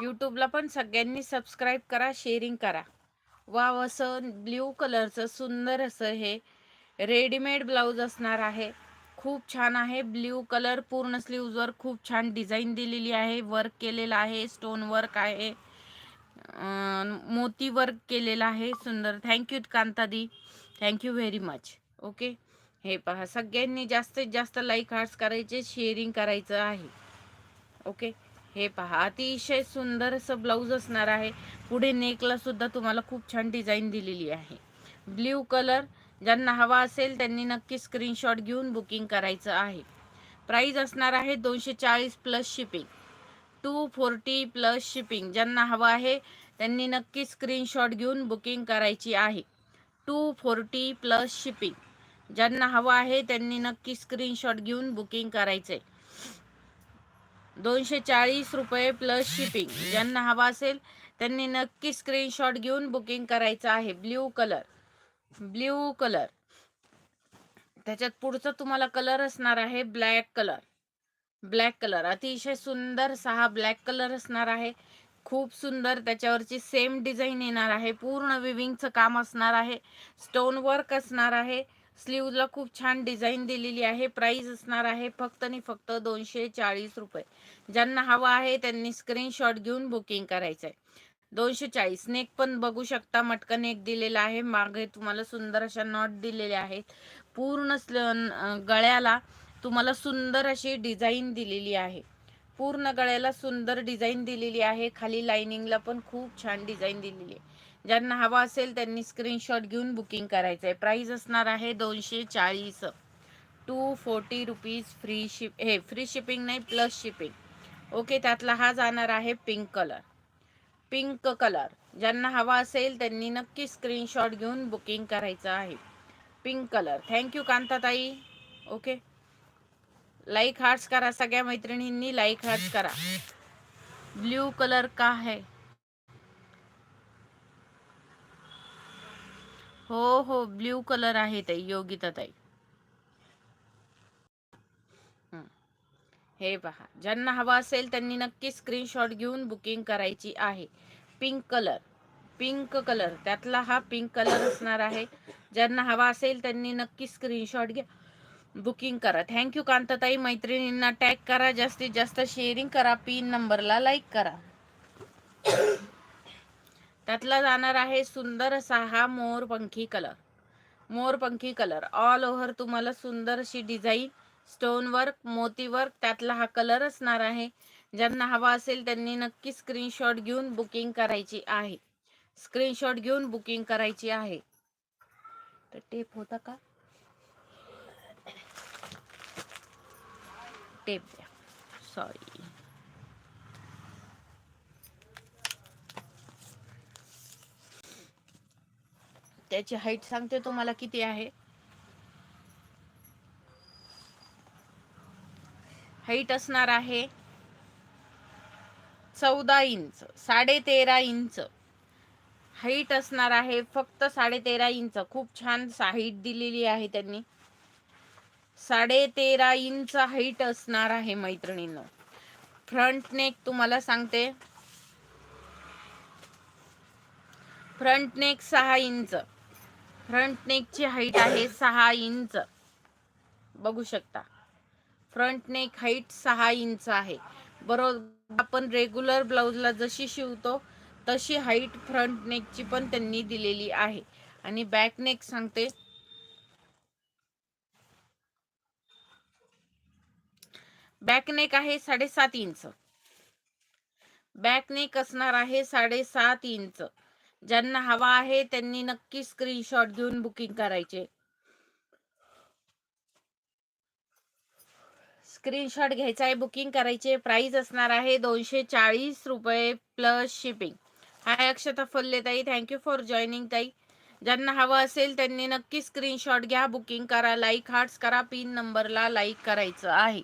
यूट्यूबला पण सगळ्यांनी सबस्क्राईब करा, शेअरिंग करा. वाव, असं ब्ल्यू कलरचं सुंदर असं हे रेडीमेड ब्लाऊज असणार आहे. खूप छान आहे. ब्ल्यू कलर पूर्ण स्लीव्जवर खूप छान डिझाईन दिलेली आहे. वर्क केलेलं आहे, स्टोन वर्क आहे, मोती वर्क केलेला आहे. सुंदर. थँक्यू कांतादी, थँक्यू व्हेरी मच. ओके, हे पहा, सगळ्यांनी जास्तीत जास्त लाईक हार्ट्स करायचे, शेअरिंग करायचं आहे. ओके, हे पहा, अतिशय सुंदर असं ब्लाऊज असणार आहे. पुढे नेकला सुद्धा तुम्हाला खूप छान डिझाईन दिलेली आहे. Blue colour. ज्यांना हवा असेल त्यांनी नक्की स्क्रीनशॉट घेऊन बुकिंग करायचं आहे. प्राइस असणार आहे 240 प्लस शिपिंग, 240 प्लस शिपिंग. ज्यांना हवा आहे त्यांनी नक्की स्क्रीनशॉट घेऊन बुकिंग करायची आहे. 240 प्लस शिपिंग. ज्यांना हवा आहे त्यांनी नक्की स्क्रीनशॉट घेऊन बुकिंग करायचंय. 240 रुपये प्लस शिपिंग. ज्यांना हवा असेल त्यांनी नक्की स्क्रीनशॉट घेऊन बुकिंग करायचं आहे. Blue colour, blue colour. त्याच्यात पुढचा तुम्हाला कलर असणार आहे ब्लॅक कलर. ब्लॅक कलर अतिशय सुंदर 6 ब्लॅक कलर असणार आहे. खूप सुंदर. त्याच्यावरची सेम डिझाईन येणार आहे. पूर्ण विविंगचं काम असणार आहे. स्टोन वर्क असणार आहे. स्लीवला खूप छान डिझाईन दिलेली आहे. प्राइस असणार आहे फक्त आणि फक्त 240 रुपये. ज्यांना हवा आहे त्यांनी स्क्रीनशॉट घेऊन बुकिंग करायचं आहे. 240. नेक पण बघू शकता, मटका नेक दिलेला आहे. मागे तुम्हाला सुंदर अशा नॉट दिलेल्या आहेत. पूर्ण गळ्याला तुम्हाला सुंदर अशी डिझाईन दिलेली आहे. पूर्ण गळ्याला सुंदर डिझाईन दिलेली आहे. खाली लाइनिंगला पण खूप छान डिझाईन दिलेली आहे. ज्यांना हवा असेल त्यांनी स्क्रीनशॉट घेऊन बुकिंग करायचं आहे. प्राइस असणार आहे 240. 240 रुपीज फ्री फ्री शिपिंग नाही, प्लस शिपिंग. ओके, त्यातला हा जाणार आहे पिंक कलर. Pink colour. ज्यांना हवा असेल त्यांनी नक्की स्क्रीनशॉट घेऊन बुकिंग करायचं आहे. Pink colour. थँक्यू कांताताई. ओके, लाईक हार्ट्स करा, सगळ्या मैत्रिणींनी लाईक हार्ट्स करा. ब्ल्यू कलर का है? हो हो, ब्ल्यू कलर आहे ताई, योगिता ताई. हे पहा, ज्यांना हवा असेल त्यांनी नक्की स्क्रीनशॉट घेऊन बुकिंग करायची आहे. Pink colour, pink colour. त्यातला हा पिंक कलर असणार आहे. ज्यांना हवा असेल त्यांनी नक्की स्क्रीनशॉट घ्या, बुकिंग करा. थँक्यू कांताताई. मैत्रिणींना टॅग करा, जास्तीत जास्त शेअरिंग करा, पिन नंबरला लाईक करा. त्यातला जाणार आहे सुंदर असा हा मोरपंखी कलर. मोरपंखी कलर. ऑल ओव्हर तुम्हाला सुंदर अशी डिझाईन, स्टोन वर्क, मोती वर्क. त्यातला हा कलर असणार आहे. ज्यांना हवा असेल त्यांनी नक्की स्क्रीनशॉट घेऊन बुकिंग करायची आहे. स्क्रीनशॉट घेऊन बुकिंग करायची आहे. तर टेप होता का? टेप द्या, सॉरी. त्याची हाईट सांगते तुम्हाला किती आहे. हाईट असणार आहे 14 इंच, 13.5 इंच. हाईट असणार आहे फक्त 13.5 इंच. खूप छान हाईट दिलेली आहे त्यांनी. 13.5 इंच हाईट असणार आहे मैत्रिणींनो. फ्रंट नेक तुम्हाला सांगते, फ्रंट नेक 6 इंच. फ्रंट नेकची हाईट आहे 6 इंच. बघू शकता, फ्रंट नेक हाईट 6 इंच आहे. बरोबर आपण रेग्युलर ब्लाउजला जशी शिवतो तशी हाईट फ्रंट नेकची पण त्यांनी दिलेली आहे. आणि बॅक नेक सांगते, बॅक नेक आहे 7.5 इंच. बॅक नेक असणार आहे 7.5 इंच. ज्यांना हवा आहे त्यांनी नक्की स्क्रीनशॉट घेऊन बुकिंग करायचे. स्क्रीनशॉट घ्यायचा आहे, बुकिंग करायचे. प्राइस असणार आहे 240 रुपये प्लस शिपिंग. हाय अक्षता फुल्ले ताई, थँक्यू फॉर जॉईनिंग ताई. ज्यांना हवा असेल त्यांनी नक्की स्क्रीनशॉट घ्या, बुकिंग करा, लाईक हार्ट्स करा, पिन नंबरला लाईक करायचं आहे.